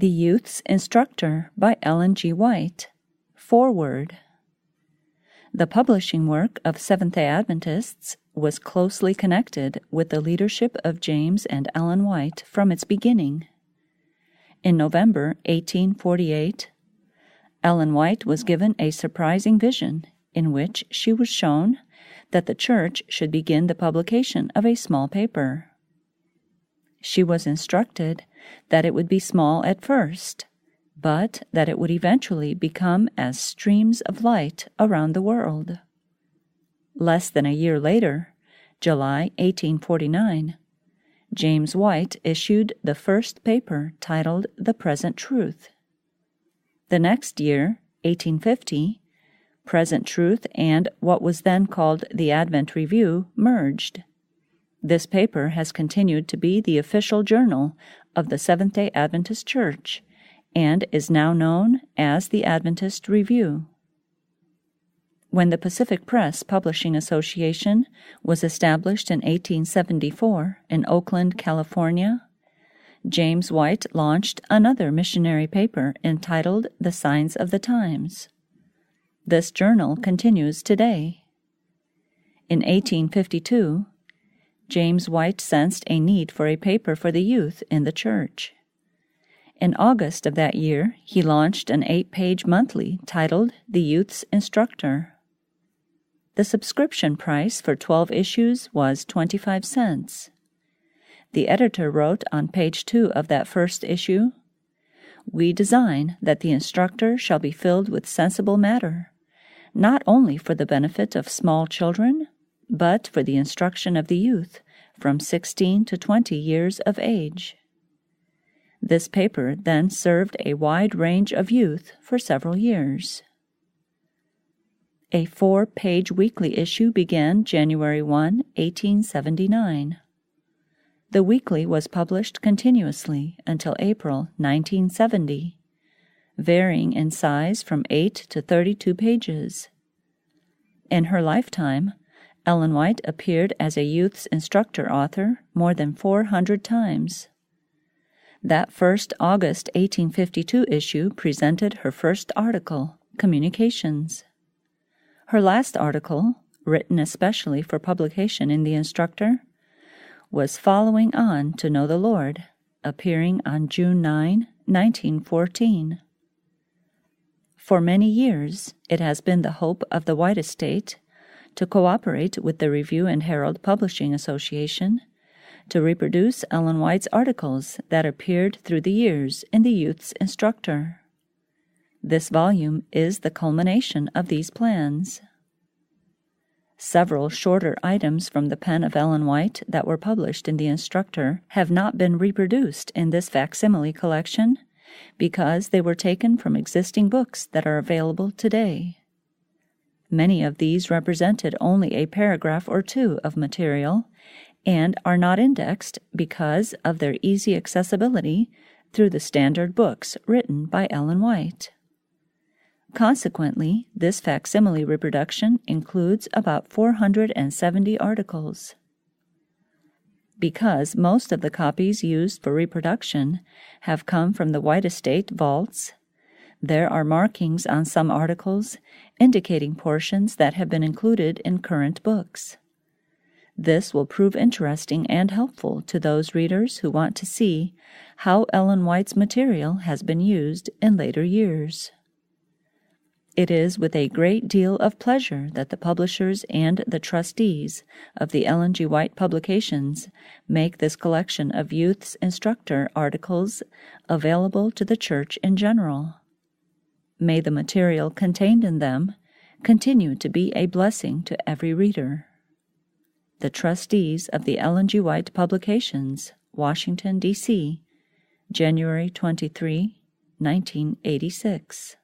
The Youth's Instructor by Ellen G. White. Foreword. The publishing work of Seventh-day Adventists was closely connected with the leadership of James and Ellen White from its beginning. In November 1848, Ellen White was given a surprising vision in which she was shown that the church should begin the publication of a small paper. She was instructed that it would be small at first, but that it would eventually become as streams of light around the world. Less than a year later, July 1849, James White issued the first paper titled The Present Truth. The next year, 1850, Present Truth and what was then called the Advent Review merged. This paper has continued to be the official journal of the Seventh-day Adventist Church and is now known as the Adventist Review. When the Pacific Press Publishing Association was established in 1874 in Oakland, California, James White launched another missionary paper entitled The Signs of the Times. This journal continues today. In 1852, James White sensed a need for a paper for the youth in the church. In August of that year, he launched an 8-page monthly titled The Youth's Instructor. The subscription price for 12 issues was 25 cents. The editor wrote on page 2 of that first issue, "We design that the instructor shall be filled with sensible matter, not only for the benefit of small children, but for the instruction of the youth from 16 to 20 years of age." This paper then served a wide range of youth for several years. A 4-page weekly issue began January 1, 1879. The weekly was published continuously until April 1970, varying in size from 8 to 32 pages. In her lifetime, Ellen White appeared as a youth's instructor author more than 400 times. That first August 1852 issue presented her first article, Communications. Her last article, written especially for publication in the Instructor, was Following On to Know the Lord, appearing on June 9, 1914. For many years, it has been the hope of the White estate to cooperate with the Review and Herald Publishing Association to reproduce Ellen White's articles that appeared through the years in the Youth's Instructor. This volume is the culmination of these plans. Several shorter items from the pen of Ellen White that were published in the Instructor have not been reproduced in this facsimile collection because they were taken from existing books that are available today. Many of these represented only a paragraph or two of material and are not indexed because of their easy accessibility through the standard books written by Ellen White. Consequently, this facsimile reproduction includes about 470 articles. Because most of the copies used for reproduction have come from the White estate vaults, there are markings on some articles indicating portions that have been included in current books. This will prove interesting and helpful to those readers who want to see how Ellen White's material has been used in later years. It is with a great deal of pleasure that the publishers and the trustees of the Ellen G. White Publications make this collection of Youth's Instructor articles available to the church in general. May the material contained in them continue to be a blessing to every reader. The trustees of the Ellen G. White Publications, Washington, D.C., January 23, 1986.